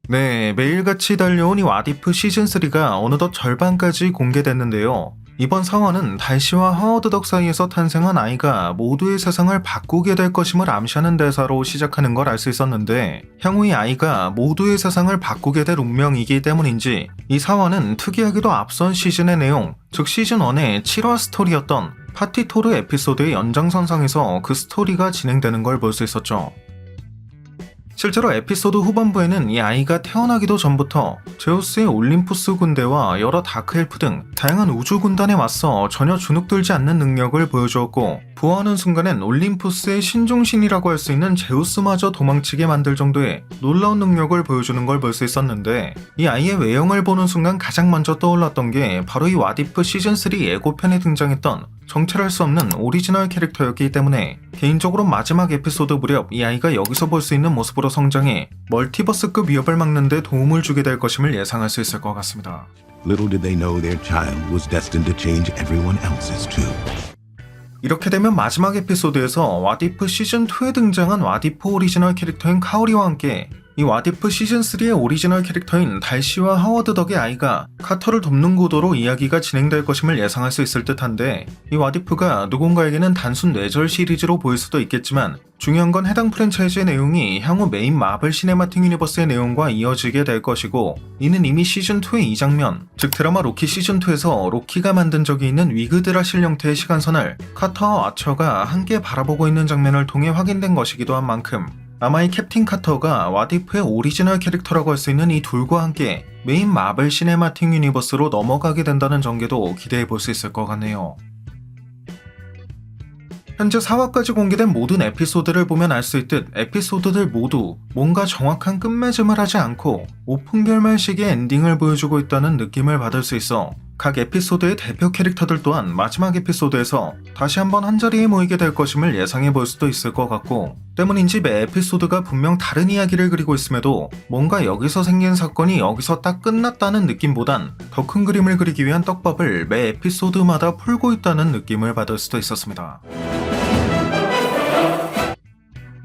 네, 매일같이 달려온 이 왓이프 시즌3가 어느덧 절반까지 공개됐는데요. 이번 사화는 달시와 하워드 덕 사이에서 탄생한 아이가 모두의 세상을 바꾸게 될 것임을 암시하는 대사로 시작하는 걸 알 수 있었는데, 향후 이 아이가 모두의 세상을 바꾸게 될 운명이기 때문인지 이 사화는 특이하게도 앞선 시즌의 내용, 즉 시즌1의 7화 스토리였던 파티 토르 에피소드의 연장선상에서 그 스토리가 진행되는 걸 볼 수 있었죠. 실제로 에피소드 후반부에는 이 아이가 태어나기도 전부터 제우스의 올림푸스 군대와 여러 다크엘프 등 다양한 우주 군단에 맞서 전혀 주눅들지 않는 능력을 보여주었고, 부화하는 순간엔 올림푸스의 신종신이라고 할 수 있는 제우스마저 도망치게 만들 정도의 놀라운 능력을 보여주는 걸 볼 수 있었는데, 이 아이의 외형을 보는 순간 가장 먼저 떠올랐던 게 바로 이 왓이프 시즌3 예고편에 등장했던 정체할 수 없는 오리지널 캐릭터였기 때문에 개인적으로 마지막 에피소드 무렵 이 아이가 여기서 볼 수 있는 모습으로 성장해 멀티버스급 위협을 막는 데 도움을 주게 될 것임을 예상할 수 있을 것 같습니다. Little did they know their child was destined to change everyone else's too. 이렇게 되면 마지막 에피소드에서 왓이프 시즌2에 등장한 왓이프 오리지널 캐릭터인 카오리와 함께 이 왓이프 시즌3의 오리지널 캐릭터인 달시와 하워드 덕의 아이가 카터를 돕는 구도로 이야기가 진행될 것임을 예상할 수 있을 듯한데, 이 왓이프가 누군가에게는 단순 뇌절 시리즈로 보일 수도 있겠지만 중요한 건 해당 프랜차이즈의 내용이 향후 메인 마블 시네마틱 유니버스의 내용과 이어지게 될 것이고, 이는 이미 시즌2의 이 장면, 즉 드라마 로키 시즌2에서 로키가 만든 적이 있는 위그드라실 형태의 시간선을 카터와 아처가 함께 바라보고 있는 장면을 통해 확인된 것이기도 한 만큼, 아마 이 캡틴 카터가 왓이프의 오리지널 캐릭터라고 할 수 있는 이 둘과 함께 메인 마블 시네마틱 유니버스로 넘어가게 된다는 전개도 기대해 볼 수 있을 것 같네요. 현재 4화까지 공개된 모든 에피소드를 보면 알 수 있듯 에피소드들 모두 뭔가 정확한 끝맺음을 하지 않고 오픈 결말식의 엔딩을 보여주고 있다는 느낌을 받을 수 있어 각 에피소드의 대표 캐릭터들 또한 마지막 에피소드에서 다시 한번 한자리에 모이게 될 것임을 예상해 볼 수도 있을 것 같고, 때문인지 매 에피소드가 분명 다른 이야기를 그리고 있음에도 뭔가 여기서 생긴 사건이 여기서 딱 끝났다는 느낌보단 더 큰 그림을 그리기 위한 떡밥을 매 에피소드마다 풀고 있다는 느낌을 받을 수도 있었습니다.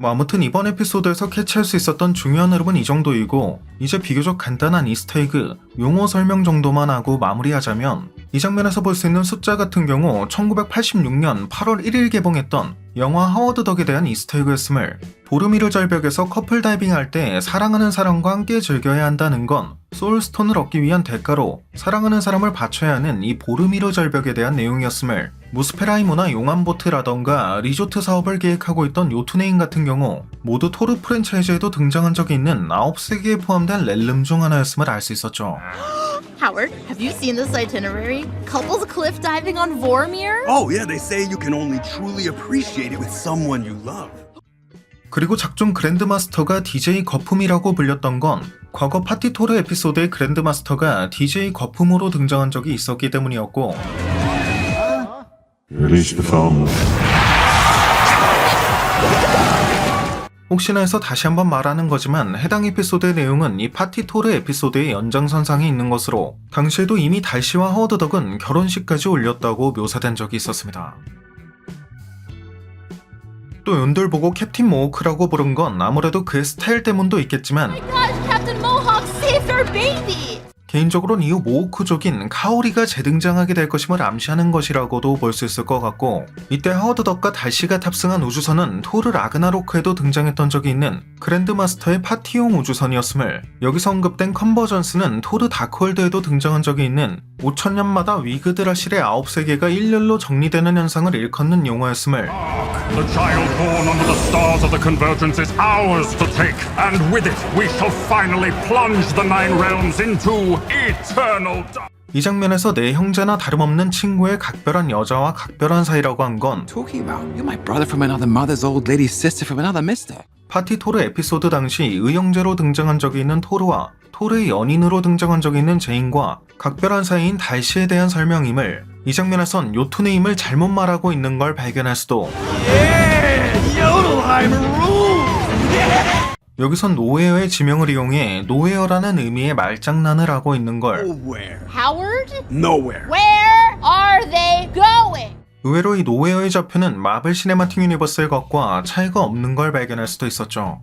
아무튼 이번 에피소드에서 캐치할 수 있었던 중요한 흐름은 이 정도이고, 이제 비교적 간단한 이스터에그, 용어 설명 정도만 하고 마무리하자면, 이 장면에서 볼 수 있는 숫자 같은 경우 1986년 8월 1일 개봉했던 영화 하워드 덕에 대한 이스터에그였음을, 보름 위로 절벽에서 커플 다이빙할 때 사랑하는 사람과 함께 즐겨야 한다는 건 소울스톤을 얻기 위한 대가로 사랑하는 사람을 바쳐야 하는 이 보름 위로 절벽에 대한 내용이었음을, 무스페라이모나 용암보트라던가 리조트 사업을 계획하고 있던 요투네인 같은 경우 모두 토르 프랜차이즈에도 등장한 적이 있는 9세계에 포함된 렐름 중 하나였음을 알 수 있었죠. Howard, have you seen this itinerary? Couples cliff diving on Vormir? Oh yeah, they say you can only truly appreciate it with someone you love. 그리고 작중 그랜드마스터가 DJ 거품이라고 불렸던 건 과거 파티 토르 에피소드의 그랜드마스터가 DJ 거품으로 등장한 적이 있었기 때문이었고, Release the phone. 혹시나 해서 다시 한번 말하는 거지만 해당 에피소드의 내용은 이 파티 토르 에피소드의 연장선상에 있는 것으로, 당시에도 이미 달시와 하워드 덕은 결혼식까지 올렸다고 묘사된 적이 있었습니다. 또 연들 보고 캡틴 모호크라고 부른 건 아무래도 그의 스타일 때문도 있겠지만, Gosh, Captain Mohawk saved our baby! 개인적으로는 이후 모호크족인 카오리가 재등장하게 될 것임을 암시하는 것이라고도 볼 수 있을 것 같고, 이때 하워드 덕과 달시가 탑승한 우주선은 토르 라그나로크에도 등장했던 적이 있는 그랜드마스터의 파티용 우주선이었음을, 여기서 언급된 컨버전스는 토르 다크월드에도 등장한 적이 있는 5000년마다 위그드라실의 9세계가 일렬로 정리되는 현상을 일컫는 용어였음을, The child born under the stars of the convergence is ours to take, and with it we shall finally plunge the nine realms into eternal dark. 이 장면에서 내 형제나 다름없는 친구의 각별한 여자와 각별한 사이라고 한 건 Talking about? You're my brother from another mother's old lady's sister from another mister. 파티 토르 에피소드 당시 의형제로 등장한 적이 있는 토르와 토르의 연인으로 등장한 적이 있는 제인과 각별한 사이인 달시에 대한 설명임을, 이 장면에선 요투네임을 잘못 말하고 있는 걸 발견할 수도, 여기선 노웨어의 지명을 이용해 노웨어라는 의미의 말장난을 하고 있는 걸, Nowhere. Howard? Nowhere. Where are they going? 의외로 이 노웨어의 좌표는 마블 시네마틱 유니버스의 것과 차이가 없는 걸 발견할 수도 있었죠.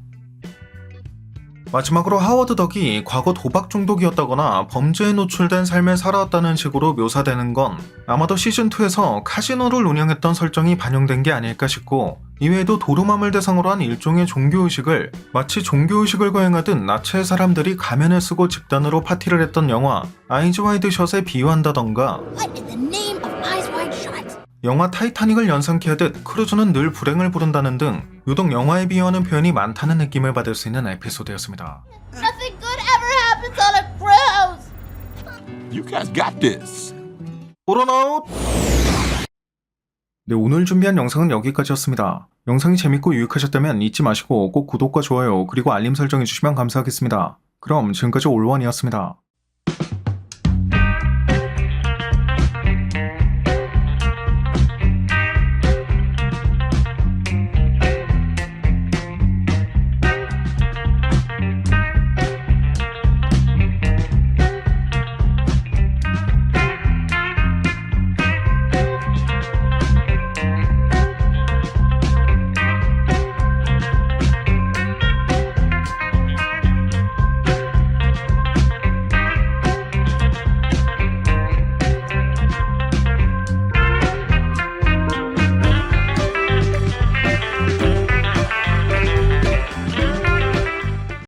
마지막으로 하워드 덕이 과거 도박 중독이었다거나 범죄에 노출된 삶을 살아왔다는 식으로 묘사되는 건 아마도 시즌2에서 카지노를 운영했던 설정이 반영된 게 아닐까 싶고, 이외에도 도르마물 대상으로 한 일종의 종교의식을 마치 종교의식을 거행하듯 나체의 사람들이 가면을 쓰고 집단으로 파티를 했던 영화 아이즈 와이드 샷에 비유한다던가, What in the name of Eyes Wide Shut? 영화 타이타닉을 연상케 하듯 크루즈는 늘 불행을 부른다는 등 유독 영화에 비유하는 표현이 많다는 느낌을 받을 수 있는 에피소드였습니다. Nothing good ever happens on a cruise! You guys got this. 오로나웃! 네, 오늘 준비한 영상은 여기까지였습니다. 영상이 재밌고 유익하셨다면 잊지 마시고 꼭 구독과 좋아요 그리고 알림 설정해주시면 감사하겠습니다. 그럼 지금까지 올원이었습니다.